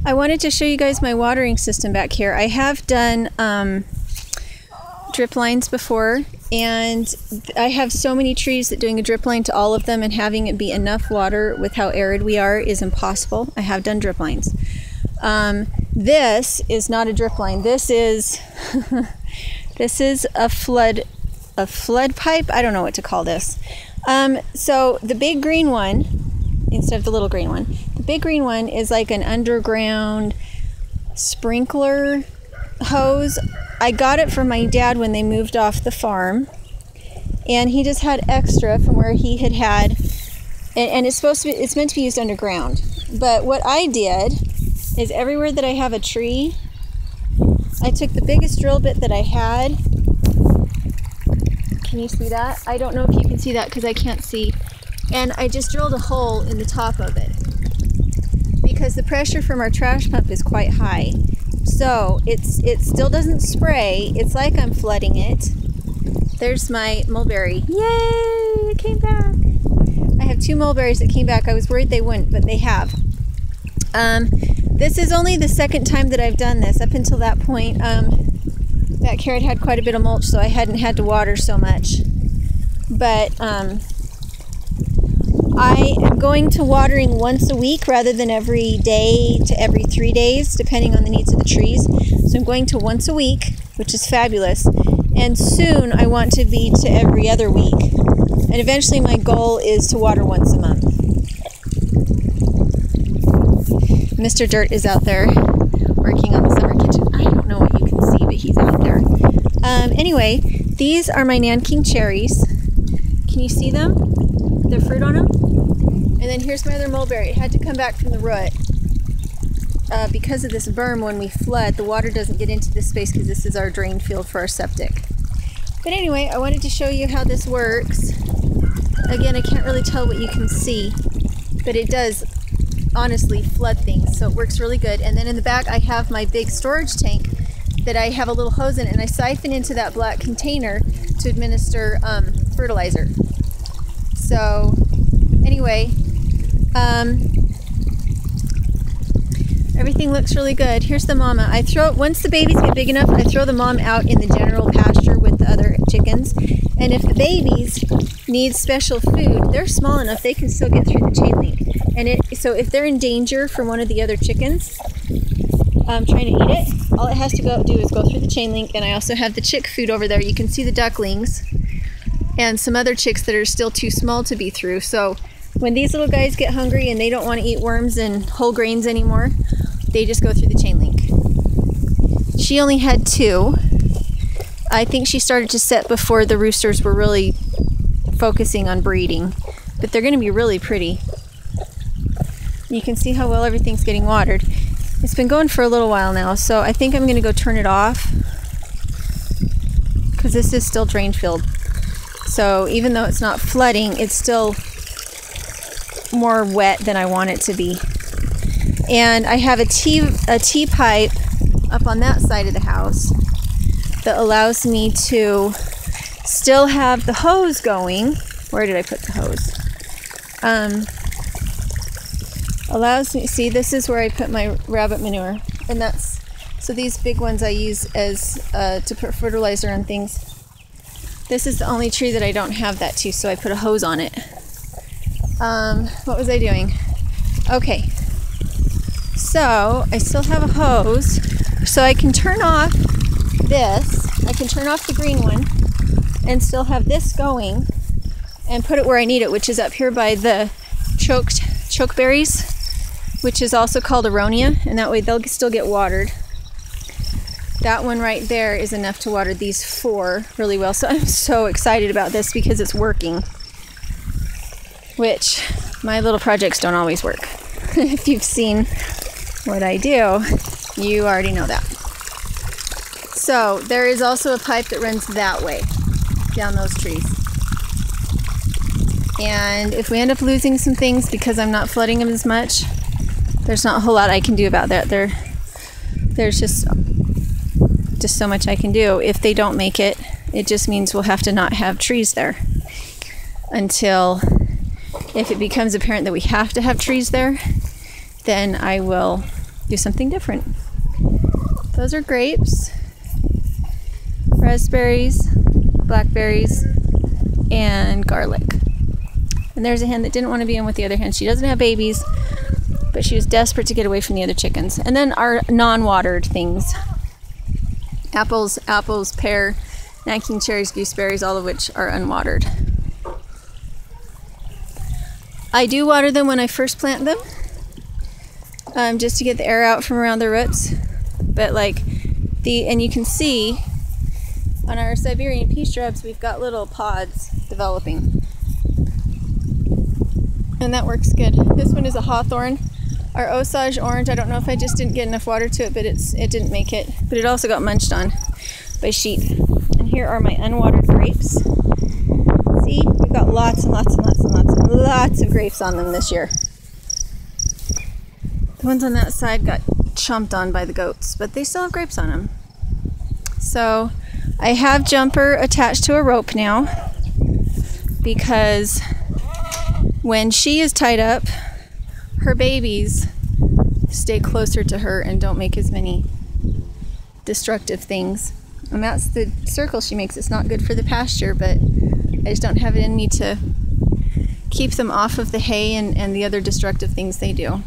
I wanted to show you guys my watering system back here. I have done drip lines before, and I have so many trees that doing a drip line to all of them and having it be enough water with how arid we are is impossible. I have done drip lines. This is not a drip line. This is this is a flood pipe. I don't know what to call this. So the big green one, instead of the little green one, the big green one is like an underground sprinkler hose. I got it from my dad when they moved off the farm, and he just had extra from where he had, and it's meant to be used underground. But what I did is everywhere that I have a tree, I took the biggest drill bit that I had. Can you see that? I don't know if you can see that because I can't see. And I just drilled a hole in the top of it because the pressure from our trash pump is quite high. So it still doesn't spray. It's like I'm flooding it. There's my mulberry. Yay! It came back. I have 2 mulberries that came back. I was worried they wouldn't, but they have. This is only the second time that I've done this. Up until that point, back here I'd had quite a bit of mulch, so I hadn't had to water so much. But I am going to watering once a week rather than every day to every 3 days, depending on the needs of the trees. So I'm going to once a week, which is fabulous. And soon I want to be to every other week. And eventually my goal is to water once a month. Mr. Dirt is out there working on the summer kitchen. I don't know what you can see, but he's out there. Anyway, these are my Nanking cherries. Can you see them? The fruit on them? And then here's my other mulberry. It had to come back from the root. Because of this berm, when we flood, the water doesn't get into this space because this is our drain field for our septic. But anyway, I wanted to show you how this works. Again, I can't really tell what you can see, but it does honestly flood things, so it works really good. And then in the back I have my big storage tank that I have a little hose in, and I siphon into that black container to administer fertilizer. So anyway, everything looks really good. Here's the mama. I throw, once the babies get big enough, I throw the mom out in the general pasture with the other chickens. And if the babies need special food, they're small enough they can still get through the chain link. And so if they're in danger from one of the other chickens trying to eat it, all it has to do is go through the chain link. And I also have the chick food over there. You can see the ducklings and some other chicks that are still too small to be through. So when these little guys get hungry and they don't want to eat worms and whole grains anymore, they just go through the chain link. She only had 2. I think she started to set before the roosters were really focusing on breeding, but they're going to be really pretty. You can see how well everything's getting watered. It's been going for a little while now, so I think I'm going to go turn it off because this is still drain filled. So even though it's not flooding, it's still more wet than I want it to be. And I have a T pipe up on that side of the house that allows me to still have the hose going. Where did I put the hose? Allows me, see, this is where I put my rabbit manure, and that's, so these big ones I use as to put fertilizer on things. This is the only tree that I don't have that to, so I put a hose on it. What was I doing? Okay, so I still have a hose, so I can turn off this. I can turn off the green one and still have this going and put it where I need it, which is up here by the chokeberries, which is also called aronia, and that way they'll still get watered. That one right there is enough to water these 4 really well. So I'm so excited about this because it's working, which my little projects don't always work. If you've seen what I do, you already know that. So there is also a pipe that runs that way down those trees. And if we end up losing some things because I'm not flooding them as much, there's not a whole lot I can do about that. There's just so much I can do. If they don't make it, it just means we'll have to not have trees there until, if it becomes apparent that we have to have trees there, then I will do something different. Those are grapes, raspberries, blackberries, and garlic. And there's a hen that didn't want to be in with the other hen. She doesn't have babies, but she was desperate to get away from the other chickens. And then our non-watered things. Apples, pear, Nanking cherries, gooseberries, all of which are unwatered. I do water them when I first plant them, just to get the air out from around the roots. But and you can see on our Siberian pea shrubs, we've got little pods developing. And that works good. This one is a hawthorn. Our Osage orange, I don't know if I just didn't get enough water to it, but it didn't make it. But it also got munched on by sheep. And here are my unwatered grapes. See, we've got lots and lots and lots and lots and lots of grapes on them this year. The ones on that side got chomped on by the goats, but they still have grapes on them. So I have Jumper attached to a rope now, because when she is tied up, her babies stay closer to her and don't make as many destructive things. And that's the circle she makes. It's not good for the pasture, but I just don't have it in me to keep them off of the hay and the other destructive things they do.